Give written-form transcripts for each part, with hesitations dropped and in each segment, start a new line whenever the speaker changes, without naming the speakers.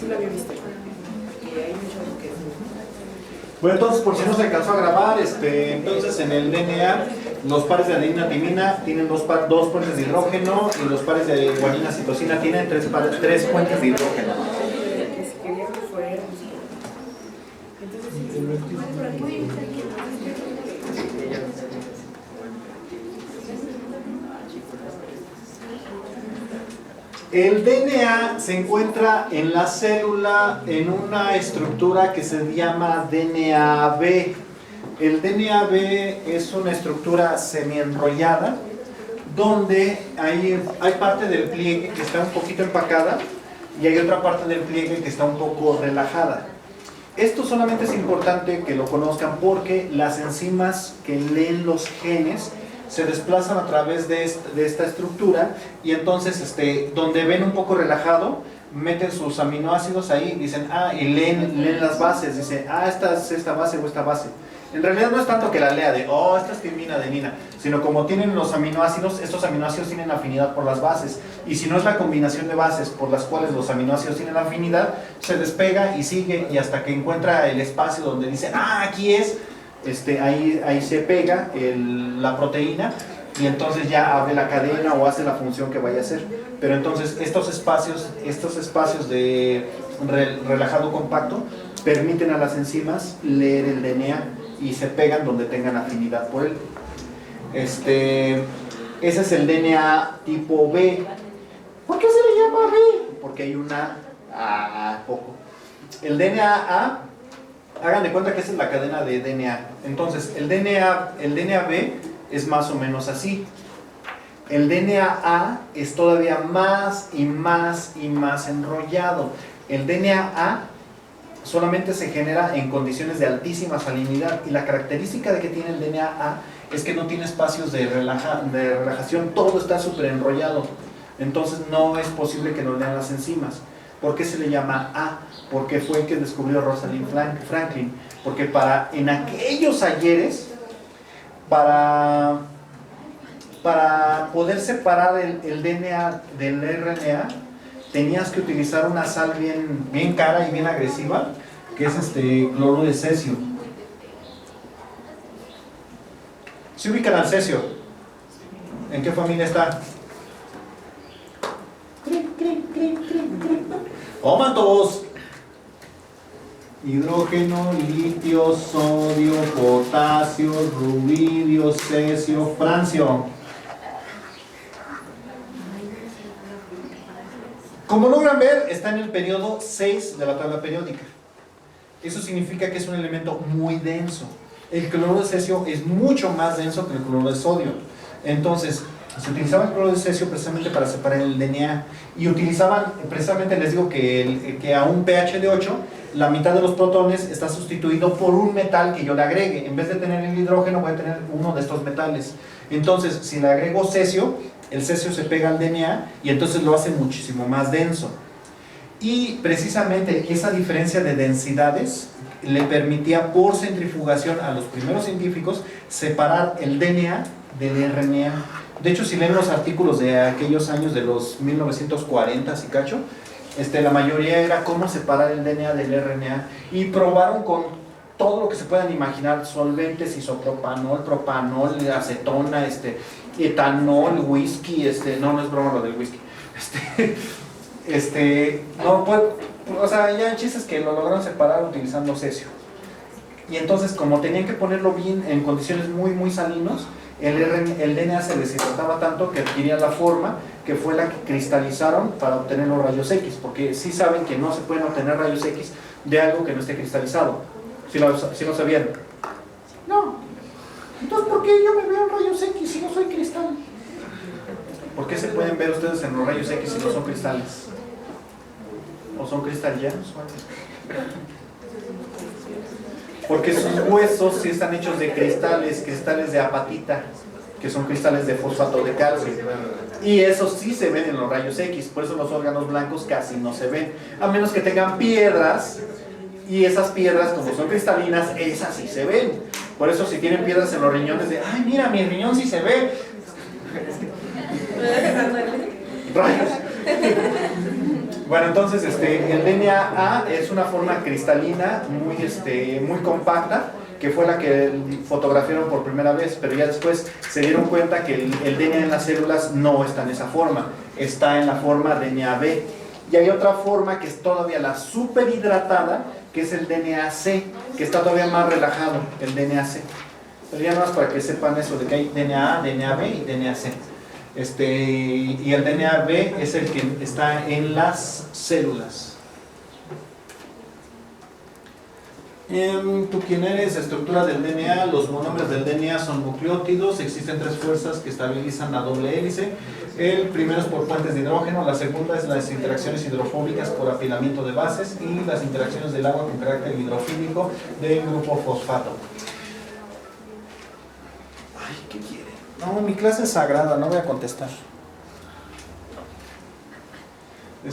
sí lo había visto. Y hay mucho que es.
Bueno, entonces, por si no se alcanzó a grabar, entonces en el DNA los pares de adenina timina tienen dos puentes de hidrógeno y los pares de guanina citosina tienen tres puentes de hidrógeno.
Que si quería que fuera. Entonces,
el DNA se encuentra en la célula en una estructura que se llama DNA-B. El DNA-B es una estructura semi-enrollada donde hay parte del pliegue que está un poquito empacada y hay otra parte del pliegue que está un poco relajada. Esto solamente es importante que lo conozcan porque las enzimas que leen los genes se desplazan a través de esta estructura y entonces donde ven un poco relajado meten sus aminoácidos ahí, dicen y leen las bases, dicen esta es esta base o esta base. En realidad no es tanto que la lea de esta es timina, adenina, sino como tienen los aminoácidos, estos aminoácidos tienen afinidad por las bases y si no es la combinación de bases por las cuales los aminoácidos tienen afinidad, se despega y sigue y hasta que encuentra el espacio donde dice aquí es, ahí se pega la proteína y entonces ya abre la cadena o hace la función que vaya a hacer. Pero entonces estos espacios de relajado compacto permiten a las enzimas leer el DNA y se pegan donde tengan afinidad por él. Ese es el DNA tipo B. ¿Por qué se le llama B? Porque hay una poco. El DNA A, hagan de cuenta que esa es la cadena de DNA. Entonces, el DNA B es más o menos así. El DNA A es todavía más y más y más enrollado. El DNA A solamente se genera en condiciones de altísima salinidad y la característica de que tiene el DNA A es que no tiene espacios de relajación, todo está súper enrollado. Entonces no es posible que nos lean las enzimas. ¿Por qué se le llama A? Porque fue el que descubrió Rosalind Franklin. Porque en aquellos ayeres, para poder separar el DNA del RNA, tenías que utilizar una sal bien cara y bien agresiva, que es cloruro de cesio. ¿Se ubican al cesio? ¿En qué familia está? ¡Toman todos! Hidrógeno, litio, sodio, potasio, rubidio, cesio, francio. Como logran ver, está en el periodo 6 de la tabla periódica. Eso significa que es un elemento muy denso. El cloruro de cesio es mucho más denso que el cloruro de sodio. Entonces, se utilizaba el cloruro de cesio precisamente para separar el DNA. Y utilizaban, precisamente les digo que a un pH de 8, la mitad de los protones está sustituido por un metal que yo le agregue. En vez de tener el hidrógeno, voy a tener uno de estos metales. Entonces, si le agrego cesio, el cesio se pega al DNA y entonces lo hace muchísimo más denso. Y precisamente esa diferencia de densidades le permitía por centrifugación a los primeros científicos separar el DNA del RNA. De hecho, si leen los artículos de aquellos años de los 1940 y cacho, la mayoría era cómo separar el DNA del RNA y probaron con todo lo que se puedan imaginar, solventes, isopropanol, propanol, acetona, etanol, whisky, no es broma lo del whisky, no, pues, o sea, ya hay chistes que lo lograron separar utilizando cesio. Y entonces, como tenían que ponerlo bien en condiciones muy salinos, el DNA se deshidrataba tanto que adquiría la forma que fue la que cristalizaron para obtener los rayos X, porque sí saben que no se pueden obtener rayos X de algo que no esté cristalizado. ¿Sí lo sabían? No. Entonces, ¿por qué yo me veo en rayos X si no soy cristal? ¿Por qué se pueden ver ustedes en los rayos X si no son cristales? ¿O son cristalianos? Porque sus huesos sí están hechos de cristales de apatita, que son cristales de fosfato de calcio. Y esos sí se ven en los rayos X, por eso los órganos blancos casi no se ven, a menos que tengan piedras, y esas piedras, como son cristalinas, esas sí se ven. Por eso si tienen piedras en los riñones, ¡ay, mira, mi riñón sí se ve! Rayos. Bueno, entonces el DNA es una forma cristalina muy compacta, que fue la que fotografiaron por primera vez, pero ya después se dieron cuenta que el DNA en las células no está en esa forma, está en la forma DNA-B. Y hay otra forma que es todavía la superhidratada, que es el DNA-C, que está todavía más relajado, el DNA-C. Pero ya nada más para que sepan eso, de que hay DNA-A, DNA-B y DNA-C. Y el DNA-B es el que está en las células. ¿Tú quién eres? Estructura del DNA. Los monomers del DNA son nucleótidos. Existen 3 fuerzas que estabilizan la doble hélice. El primero es por puentes de hidrógeno. La segunda es las interacciones hidrofóbicas por apilamiento de bases. Y las interacciones del agua con carácter hidrofílico del grupo fosfato. Ay, ¿qué quiere? No, mi clase es sagrada, no voy a contestar.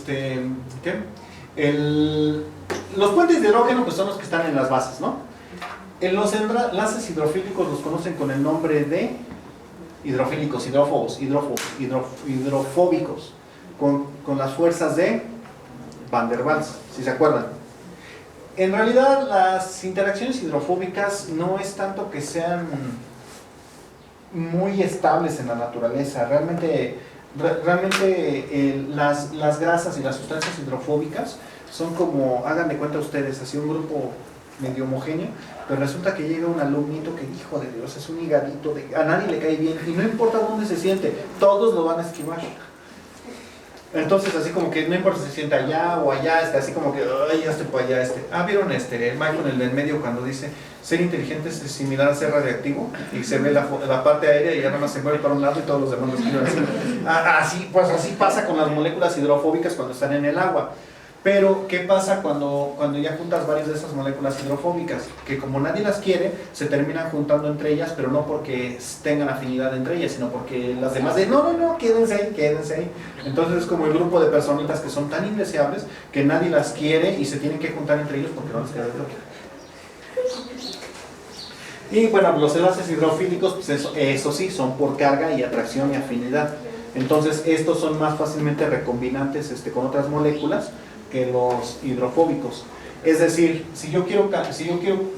¿Qué? Los puentes de hidrógeno pues son los que están en las bases, ¿no? Los enlaces hidrofílicos los conocen con el nombre de hidrofílicos, hidrofóbicos, con las fuerzas de Van der Waals, si se acuerdan. En realidad las interacciones hidrofóbicas no es tanto que sean muy estables en la naturaleza. Realmente las grasas y las sustancias hidrofóbicas son como, hagan de cuenta ustedes, así un grupo medio homogéneo, pero resulta que llega un alumnito que, hijo de Dios, es un higadito, a nadie le cae bien, y no importa dónde se siente, todos lo van a esquivar. Entonces así como que no importa si se siente allá o allá, así como que, ay, ya estoy para allá. ¿Vieron Michael en el medio cuando dice ser inteligente es similar a ser radiactivo? Y se ve la parte aérea y ya nada más se mueve para un lado y todos los demás lo esquivan así. Así pasa con las moléculas hidrofóbicas cuando están en el agua. Pero, ¿qué pasa cuando ya juntas varias de esas moléculas hidrofóbicas? Que como nadie las quiere, se terminan juntando entre ellas, pero no porque tengan afinidad entre ellas, sino porque las demás dicen, no, quédense ahí. Entonces es como el grupo de personitas que son tan indeseables que nadie las quiere y se tienen que juntar entre ellos porque no les queda de otra. Y bueno, los enlaces hidrofílicos, pues eso sí, son por carga y atracción y afinidad. Entonces estos son más fácilmente recombinantes con otras moléculas que los hidrofóbicos. Es decir, si yo quiero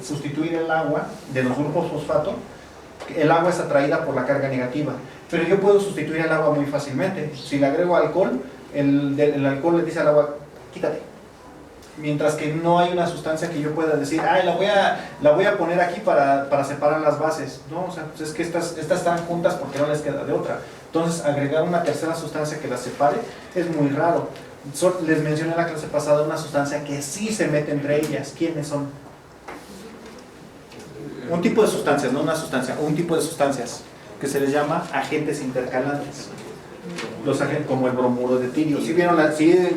sustituir el agua de los grupos fosfato, el agua es atraída por la carga negativa, pero yo puedo sustituir el agua muy fácilmente. Si le agrego alcohol, el alcohol le dice al agua, quítate. Mientras que no hay una sustancia que yo pueda decir, ay, la voy a poner aquí para separar las bases. No, o sea, pues es que estas están juntas porque no les queda de otra. Entonces, agregar una tercera sustancia que las separe es muy raro. Les mencioné en la clase pasada una sustancia que sí se mete entre ellas. ¿Quiénes son? Un tipo de sustancias, no una sustancia, un tipo de sustancias que se les llama agentes intercalantes. Los agentes como el bromuro de tirio. ¿Sí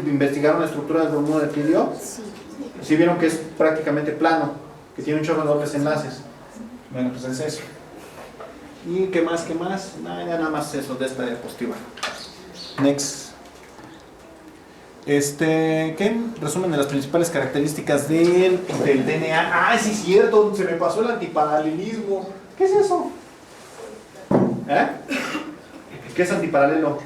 investigaron la estructura del bromuro de tirio? ¿Sí vieron que es prácticamente plano, que tiene un chorro de dobles enlaces? Bueno, pues es eso. ¿Y qué más? Nada más eso de esta diapositiva. Next. ¿Qué? Resumen de las principales características del DNA. ¡Ah, sí es cierto! Se me pasó el antiparalelismo. ¿Qué es eso? ¿Qué es antiparalelo?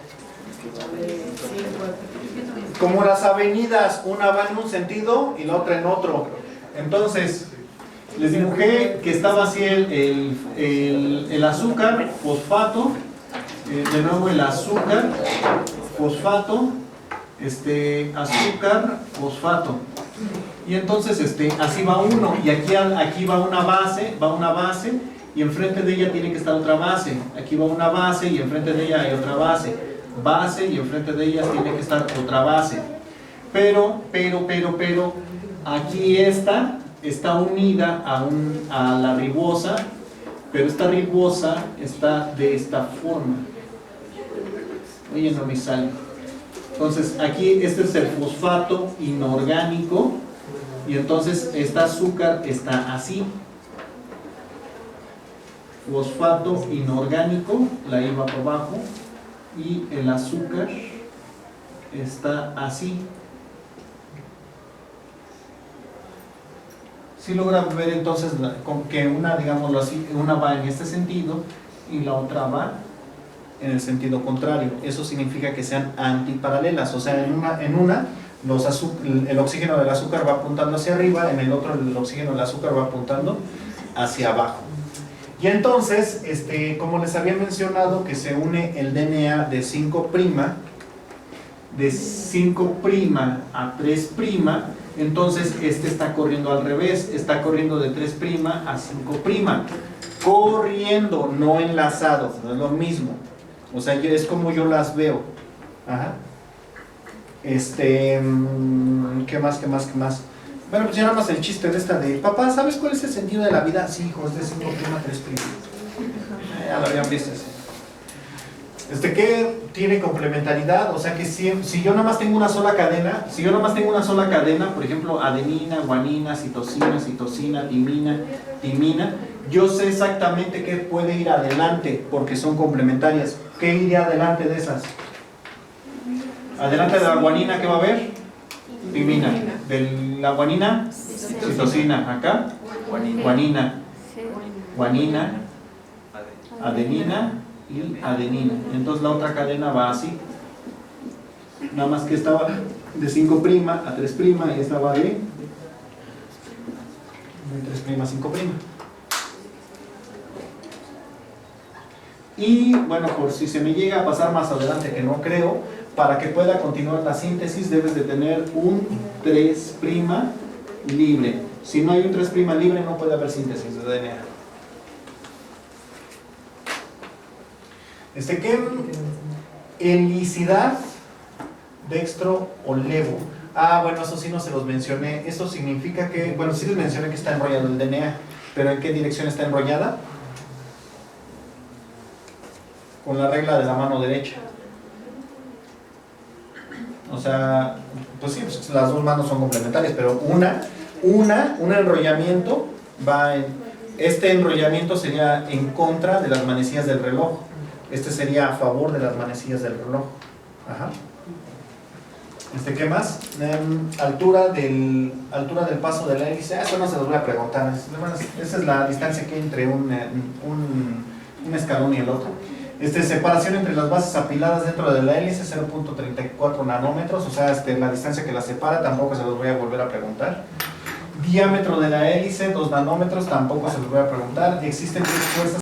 Como las avenidas, una va en un sentido y la otra en otro. Entonces, les dibujé que estaba así el azúcar, fosfato, de nuevo el azúcar, fosfato, azúcar, fosfato. Y entonces así va uno, y aquí va una base, y enfrente de ella tiene que estar otra base. Aquí va una base y enfrente de ella hay otra base y enfrente de ellas tiene que estar otra base. Pero, aquí esta está unida a la ribosa, pero esta ribosa está de esta forma. Oye, no me sale. Entonces, aquí este es el fosfato inorgánico, y entonces esta azúcar está así. Fosfato inorgánico, la I va por abajo, y el azúcar está así. Si logran ver entonces con que una, digámoslo así, una va en este sentido y la otra va en el sentido contrario. Eso significa que sean antiparalelas, o sea, en una el oxígeno del azúcar va apuntando hacia arriba, en el otro el oxígeno del azúcar va apuntando hacia abajo. Y entonces, como les había mencionado, que se une el DNA de 5' a 3', entonces está corriendo al revés, está corriendo de 3' a 5', corriendo, no enlazado, no es lo mismo. O sea, es como yo las veo. Ajá. ¿Qué más? Bueno, pues ya nada más el chiste de esta de, papá, ¿sabes cuál es el sentido de la vida? Sí, hijo, es de 5' a 3'. Ya lo habían visto así. ¿Qué tiene complementariedad? O sea que si yo nada más tengo una sola cadena, por ejemplo, adenina, guanina, citosina, timina, yo sé exactamente qué puede ir adelante porque son complementarias. ¿Qué iría adelante de esas? Adelante de la guanina, ¿qué va a haber? Timina. De la guanina, citosina. Acá, guanina, adenina y adenina. Entonces la otra cadena va así. Nada más que estaba de 5' a 3' y esta va de 3' a 5'. Y bueno, por si se me llega a pasar más adelante, que no creo, para que pueda continuar la síntesis debes de tener un 3' libre. Si no hay un 3' libre no puede haber síntesis de DNA. ¿Qué? Helicidad, dextro o levo. Ah, bueno, eso sí no se los mencioné. Eso significa que, bueno, sí les mencioné que está enrollado el DNA, pero ¿en qué dirección está enrollada? Con la regla de la mano derecha. O sea, pues sí, pues las dos manos son complementarias, pero un enrollamiento va en... Este enrollamiento sería en contra de las manecillas del reloj. Este sería a favor de las manecillas del reloj. Ajá. ¿Qué más? Altura del paso de la hélice. Eso no se los voy a preguntar. Esa es la distancia que hay entre un escalón y el otro. Separación entre las bases apiladas dentro de la hélice, 0.34 nanómetros. O sea, la distancia que la separa tampoco se los voy a volver a preguntar. Diámetro de la hélice, 2 nanómetros, tampoco se los voy a preguntar. Existen 3 fuerzas